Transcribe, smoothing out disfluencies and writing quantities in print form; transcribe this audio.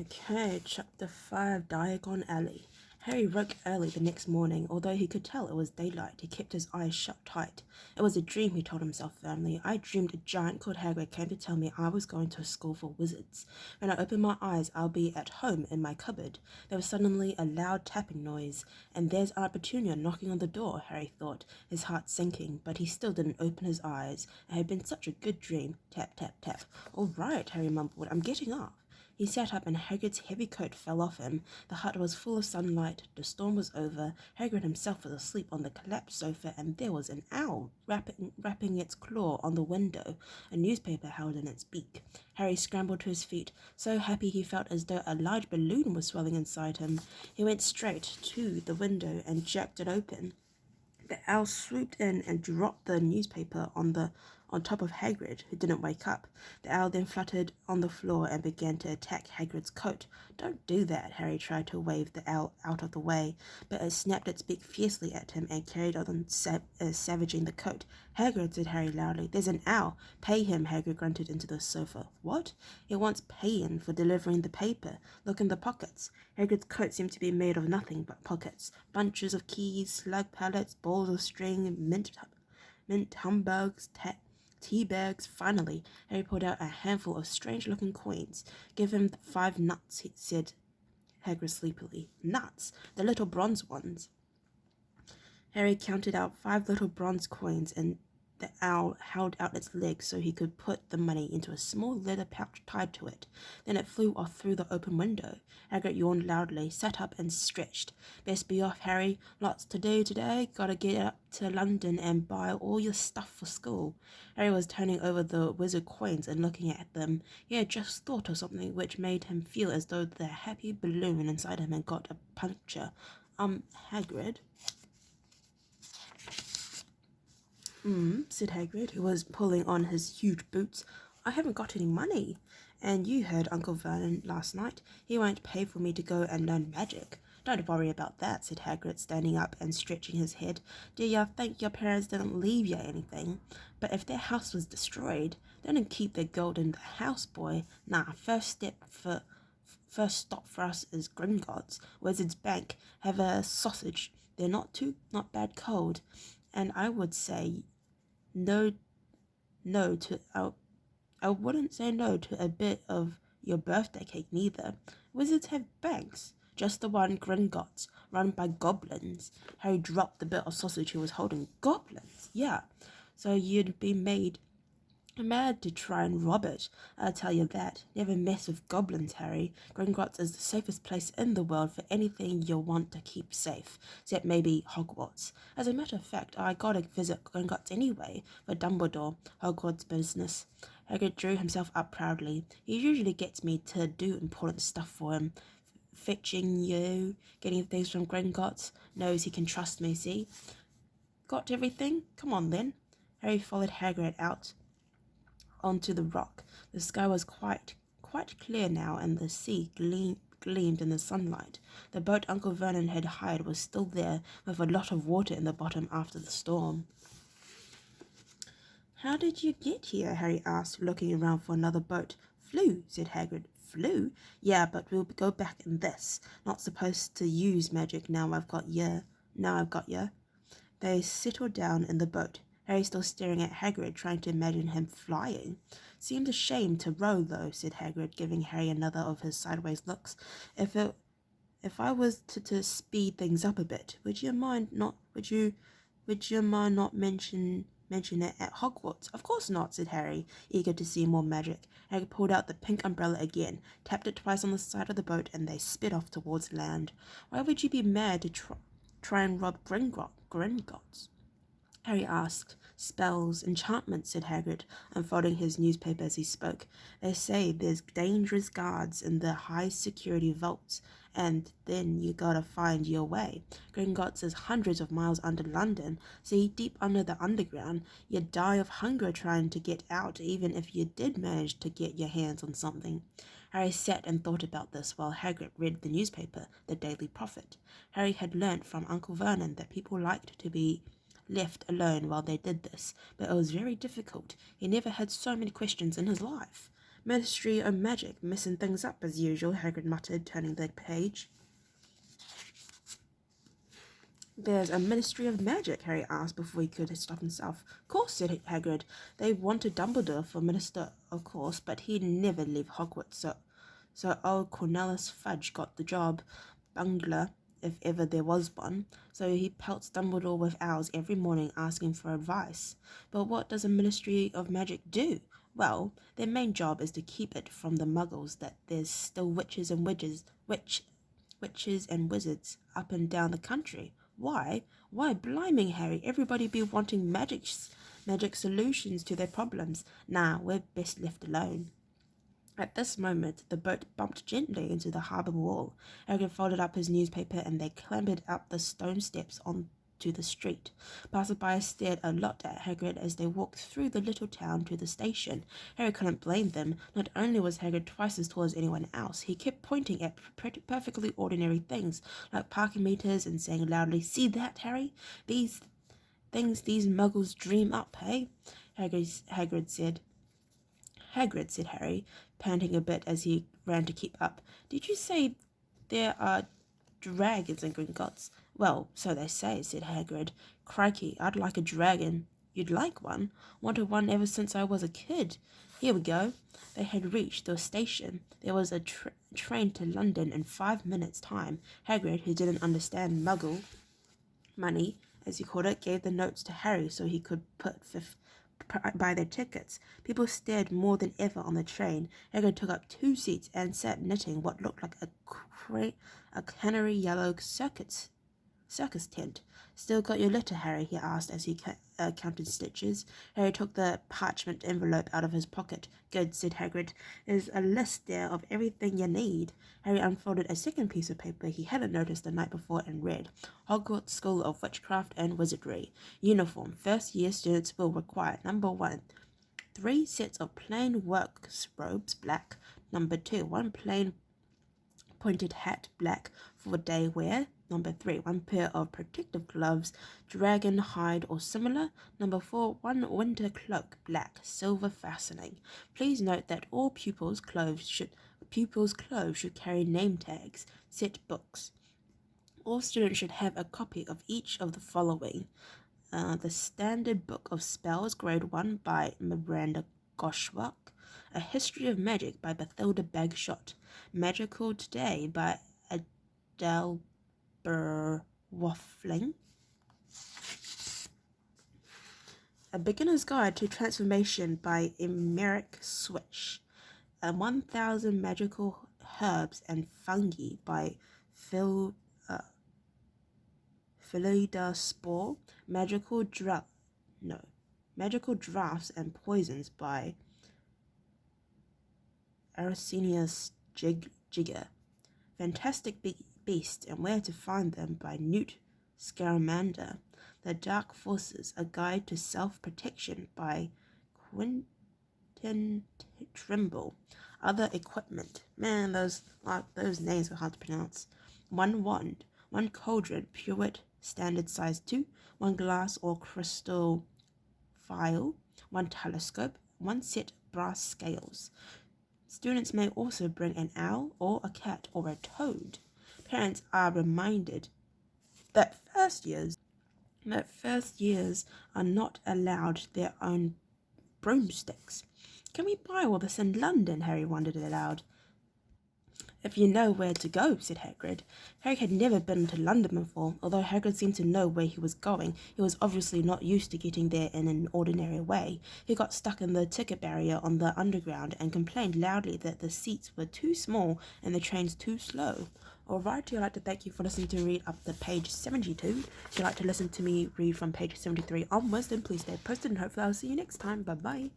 Okay, chapter 5, Diagon Alley. Harry woke early the next morning. Although he could tell it was daylight, he kept his eyes shut tight. It was a dream, he told himself firmly. I dreamed a giant called Hagrid came to tell me I was going to a school for wizards. When I open my eyes, I'll be at home in my cupboard. There was suddenly a loud tapping noise. And there's Aunt Petunia knocking on the door, Harry thought, his heart sinking. But he still didn't open his eyes. It had been such a good dream. Tap, tap, tap. All right, Harry mumbled. I'm getting up. He sat up and Hagrid's heavy coat fell off him. The hut was full of sunlight. The storm was over. Hagrid himself was asleep on the collapsed sofa, and there was an owl rapping its claw on the window, a newspaper held in its beak. Harry scrambled to his feet, so happy he felt as though a large balloon was swelling inside him. He went straight to the window and jerked it open. The owl swooped in and dropped the newspaper on top of Hagrid, who didn't wake up. The owl then fluttered on the floor and began to attack Hagrid's coat. Don't do that, Harry tried to wave the owl out of the way, but it snapped its beak fiercely at him and carried on savaging the coat. Hagrid, said Harry loudly, there's an owl. Pay him, Hagrid grunted into the sofa. What? He wants paying for delivering the paper. Look in the pockets. Hagrid's coat seemed to be made of nothing but pockets. Bunches of keys, slug pellets, balls of string, mint humbugs, tea bags. Finally, Harry pulled out a handful of strange-looking coins. Give him 5 nuts, said Hagrid sleepily. Nuts? The little bronze ones. Harry counted out 5 little bronze coins, and the owl held out its legs so he could put the money into a small leather pouch tied to it. Then it flew off through the open window. Hagrid yawned loudly, sat up and stretched. Best be off, Harry. Lots to do today. Gotta get up to London and buy all your stuff for school. Harry was turning over the wizard coins and looking at them. He had just thought of something which made him feel as though the happy balloon inside him had got a puncture. Hagrid, said Hagrid, who was pulling on his huge boots. I haven't got any money. And you heard Uncle Vernon last night. He won't pay for me to go and learn magic. Don't worry about that, said Hagrid, standing up and stretching his head. Do you think your parents didn't leave you anything? But if their house was destroyed, they didn't keep their gold in the house, boy. Nah, first stop for us is Gringotts, Wizard's Bank. Have a sausage. They're not bad cold. And I would say no to I wouldn't say no to a bit of your birthday cake neither. Wizards have banks, just the one Gringotts, run by goblins. Harry dropped the bit of sausage he was holding. Goblins? Yeah. So you'd be mad to try and rob it, I'll tell you that. Never mess with goblins, Harry. Gringotts is the safest place in the world for anything you'll want to keep safe, except maybe Hogwarts. As a matter of fact, I gotta visit Gringotts anyway, for Dumbledore, Hogwarts business. Hagrid drew himself up proudly. He usually gets me to do important stuff for him. Fetching you, getting things from Gringotts, knows he can trust me, see? Got everything? Come on then. Harry followed Hagrid out onto the rock. The sky was quite clear now, and the sea gleamed in the sunlight. The boat Uncle Vernon had hired was still there, with a lot of water in the bottom after the storm. How did you get here? Harry asked, looking around for another boat. Flew, said Hagrid. Flew? Yeah, but we'll go back in this. Not supposed to use magic now I've got ya. They settled down in the boat. Harry still staring at Hagrid, trying to imagine him flying. Seems a shame to row, though, said Hagrid, giving Harry another of his sideways looks. If I was to speed things up a bit, would you mind not mention it at Hogwarts? Of course not, said Harry, eager to see more magic. Harry pulled out the pink umbrella again, tapped it twice on the side of the boat, and they sped off towards land. Why would you be mad to try and rob Gringotts? Harry asked. Spells, enchantments, said Hagrid, unfolding his newspaper as he spoke. They say there's dangerous guards in the high-security vaults, and then you gotta find your way. Gringotts is hundreds of miles under London, see, deep under the underground. You'd die of hunger trying to get out, even if you did manage to get your hands on something. Harry sat and thought about this while Hagrid read the newspaper, the Daily Prophet. Harry had learnt from Uncle Vernon that people liked to be left alone while they did this, but it was very difficult. He never had so many questions in his life. Ministry of Magic, messing things up as usual, Hagrid muttered, turning the page. There's a Ministry of Magic, Harry asked before he could stop himself. Of course, said Hagrid. They wanted Dumbledore for minister, of course, but he'd never leave Hogwarts, so old Cornelius Fudge got the job. Bungler, if ever there was one. So he pelts Dumbledore with owls every morning asking for advice. But what does a Ministry of Magic do? Well, their main job is to keep it from the muggles that there's still witches and wizards up and down the country. Why? Why, blimey, Harry, everybody be wanting magic solutions to their problems. Nah, we're best left alone. At this moment, the boat bumped gently into the harbour wall. Hagrid folded up his newspaper and they clambered up the stone steps onto the street. Passersby stared a lot at Hagrid as they walked through the little town to the station. Harry couldn't blame them. Not only was Hagrid twice as tall as anyone else, he kept pointing at perfectly ordinary things, like parking meters, and saying loudly, "See that, Harry? These things these muggles dream up, hey?" Hagrid said, Harry, panting a bit as he ran to keep up. "Did you say there are dragons in Gringotts?" "Well, so they say," said Hagrid. "Crikey, I'd like a dragon." "You'd like one?" "Wanted one ever since I was a kid." "Here we go." They had reached the station. There was a train to London in 5 minutes' time. Hagrid, who didn't understand muggle money, as he called it, gave the notes to Harry so he could buy their tickets. People stared more than ever on the train. Hagrid took up 2 seats and sat knitting what looked like a canary yellow circus tent. "Still got your letter, Harry?" he asked as he counted stitches. Harry took the parchment envelope out of his pocket. "Good," said Hagrid. "There's a list there of everything you need." Harry unfolded a second piece of paper he hadn't noticed the night before and read, "Hogwarts School of Witchcraft and Wizardry. Uniform. First-year students will require, number 1, 3 sets of plain work robes, black. Number 2, 1 plain pointed hat, black, for day wear. Number 3, 1 pair of protective gloves, dragon hide or similar. Number 4, 1 winter cloak, black, silver fastening. Please note that all pupils' clothes should carry name tags. Set books. All students should have a copy of each of the following: the Standard Book of Spells, Grade 1 by Miranda Goshawk, A History of Magic by Bathilda Bagshot, Magical Today by Adele Waffling, A Beginner's Guide to Transformation by Emeric Switch, 1000 Magical Herbs and Fungi by Philida Spore, Magical Drafts and Poisons by Arsenius Jigger, Fantastic Beasts and Where to Find Them by Newt Scamander, The Dark Forces, A Guide to Self-Protection by Quentin Trimble, Other Equipment. Man, those names were hard to pronounce. 1 wand, 1 cauldron, Pewit, standard size 2, 1 glass or crystal phial, 1 telescope, 1 set brass scales. Students may also bring an owl or a cat or a toad. Parents are reminded that first years are not allowed their own broomsticks. "Can we buy all this in London?" Harry wondered aloud. "If you know where to go," said Hagrid. Harry had never been to London before. Although Hagrid seemed to know where he was going, he was obviously not used to getting there in an ordinary way. He got stuck in the ticket barrier on the Underground and complained loudly that the seats were too small and the trains too slow. Alright, I'd like to thank you for listening to read up to page 72. If you'd like to listen to me read from page 73 onwards, then please stay posted and hopefully I'll see you next time. Bye bye.